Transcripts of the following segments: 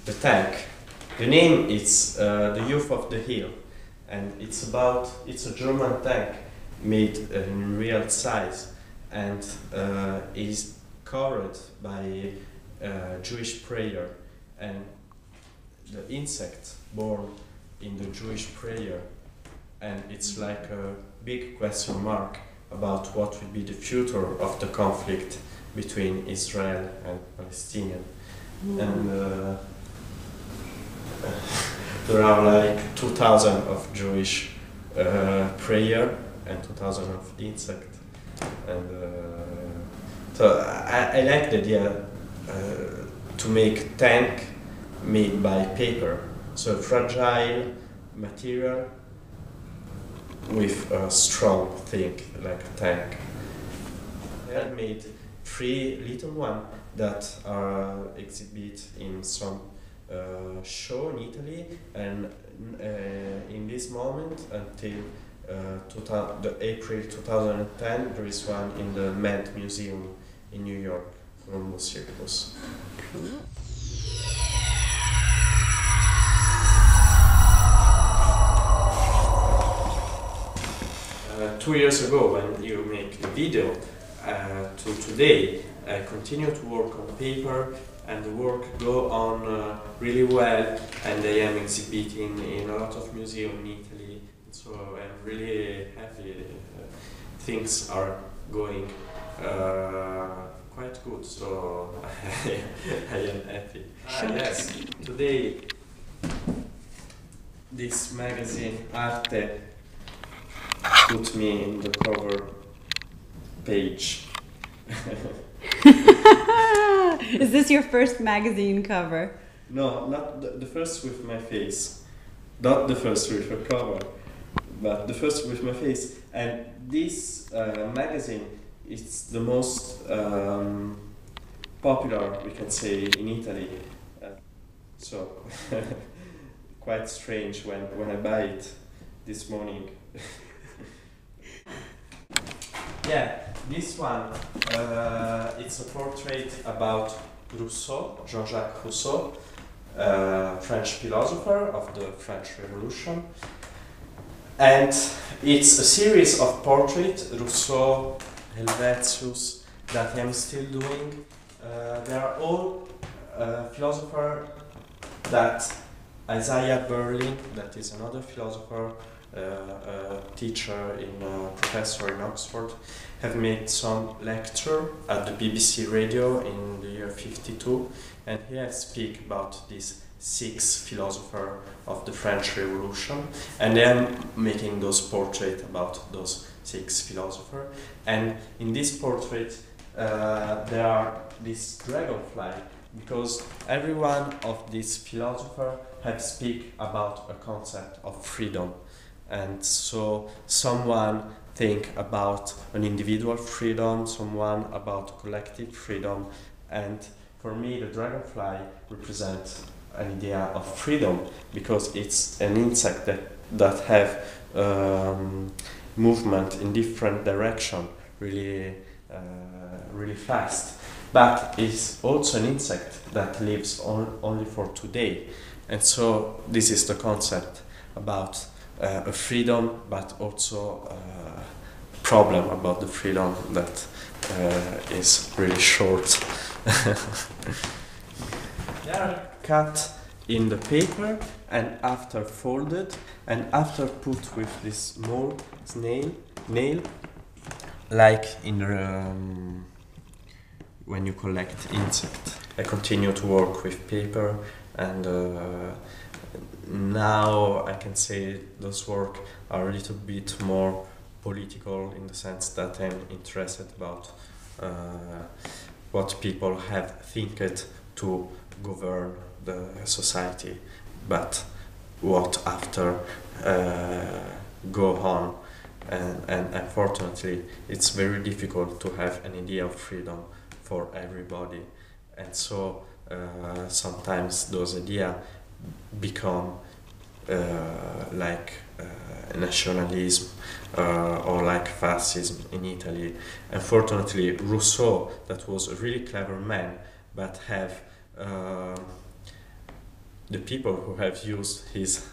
the tank. The name is The Youth of the Hill, and it's a German tank made in real size, and is covered by Jewish prayer, and the insect born in the Jewish prayer, and it's like a big question mark about what will be the future of the conflict between Israel and Palestinian. And there are like 2,000 of Jewish prayer and 2,000 of insect, and so I like the idea to make tank made by paper, so fragile material with a strong thing like a tank. I had made 3 little ones that are exhibit in some show in Italy, and in this moment until the April 2010 there is one in the Met Museum in New York, Columbus Circus. Cool. 2 years ago, when you make the video, to today, I continue to work on paper, and the work go on really well, and I am exhibiting in a lot of museums in Italy, so I'm really happy. Things are going quite good, so I am happy. Yes, today this magazine Arte put me in the cover page. Is this your first magazine cover? No, not the first with my face. Not the first with a cover, but the first with my face. And this magazine is the most popular, we can say, in Italy. So, quite strange when I buy it this morning. Yeah, this one, it's a portrait about Rousseau, Jean-Jacques Rousseau, French philosopher of the French Revolution. And it's a series of portraits, Rousseau, Helvetius, that I'm still doing. They are all philosophers that Isaiah Berlin, that is another philosopher, a teacher, professor in Oxford, have made some lecture at the BBC radio in the year 52, and he has speak about these 6 philosophers of the French Revolution, and I am making those portraits about those 6 philosophers. And in this portrait there are this dragonfly, because every one of these philosophers have speak about a concept of freedom. And so someone think about an individual freedom, someone about collective freedom, and for me the dragonfly represents an idea of freedom, because it's an insect that have movement in different direction really fast, but it's also an insect that lives only for today. And so this is the concept about a freedom, but also a problem about the freedom that is really short. They are cut in the paper and after folded and after put with this small nail, like in the, when you collect insect. I continue to work with paper, and now I can say those work are a little bit more political, in the sense that I'm interested about what people have thinked to govern the society, but what after go on. And unfortunately it's very difficult to have an idea of freedom for everybody, and so sometimes those ideas become like nationalism or like fascism in Italy. Unfortunately, Rousseau, that was a really clever man, but have the people who have used his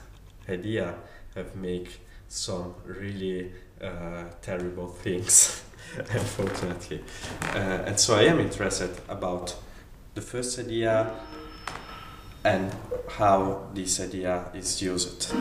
idea have made some really terrible things, unfortunately. And so I am interested about the first idea and how this idea is used.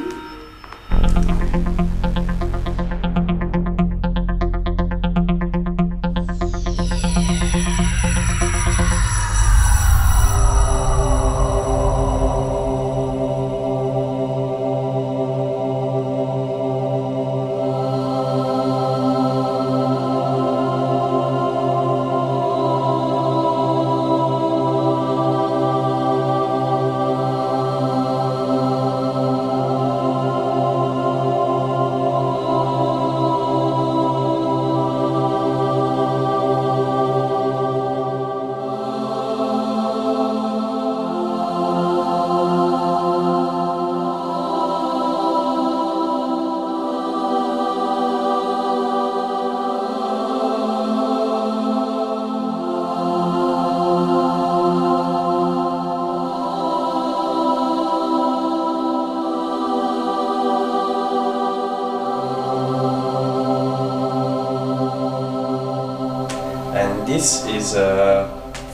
And this is a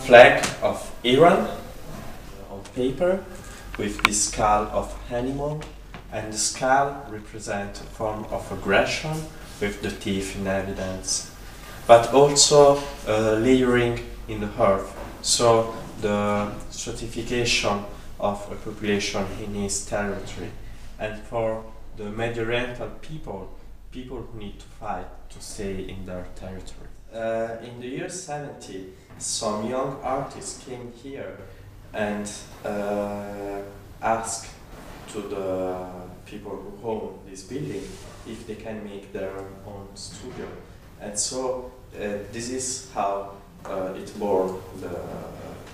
flag of Iran on paper with this skull of animal, and the skull represents a form of aggression with the teeth in evidence, but also layering in the earth, so the stratification of a population in his territory. And for the Mediterranean people who need to fight to stay in their territory. In the year 70, some young artists came here and asked to the people who own this building if they can make their own studio. And so this is how it born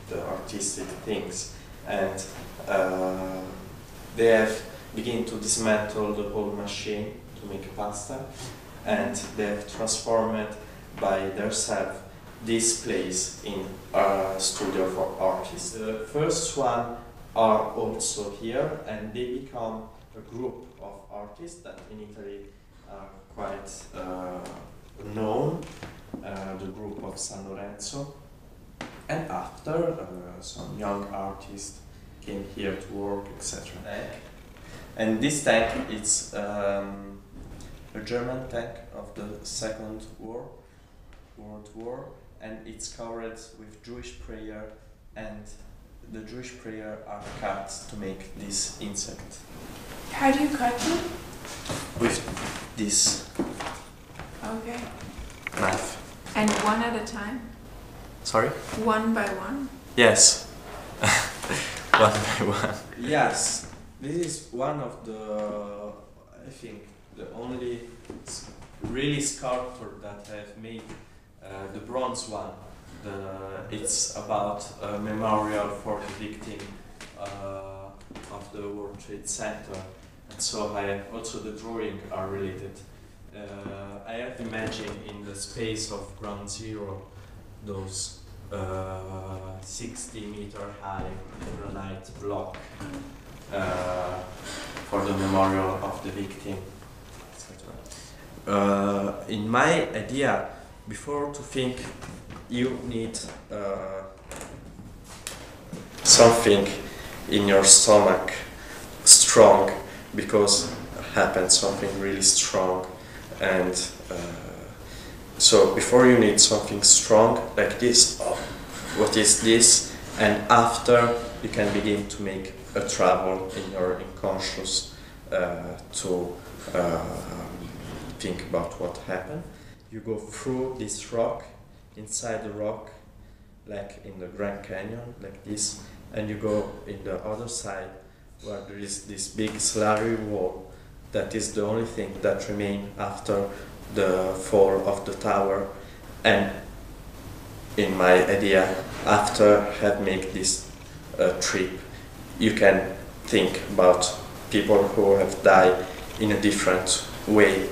the artistic things. And they have begun to dismantle the whole machine to make pasta, and they have transformed by themselves this place in a studio for artists. The first one are also here, and they become a group of artists that in Italy are quite known, the group of San Lorenzo. And after, some young artists came here to work, etc. And this tank is a German tank of the Second World War, and it's covered with Jewish prayer, and the Jewish prayer are cut to make this insect. How do you cut them? With this Okay. knife. And one at a time? Sorry? One by one? Yes. One by one. Yes. This is one of the, I think, the only really sculpture that have made the bronze one. It's about a memorial for the victim of the World Trade Center, and so I have also the drawing are related. I have imagined in the space of Ground Zero those 60-meter high granite block for the memorial of the victim, etc. In my idea, before to think, you need something in your stomach strong, because happens something really strong, and so before you need something strong like this, oh, what is this? And after you can begin to make a travel in your unconscious to think about what happened. You go through this rock, inside the rock, like in the Grand Canyon, like this, and you go in the other side where there is this big slurry wall that is the only thing that remains after the fall of the tower. And in my idea, after have made this trip, you can think about people who have died in a different way.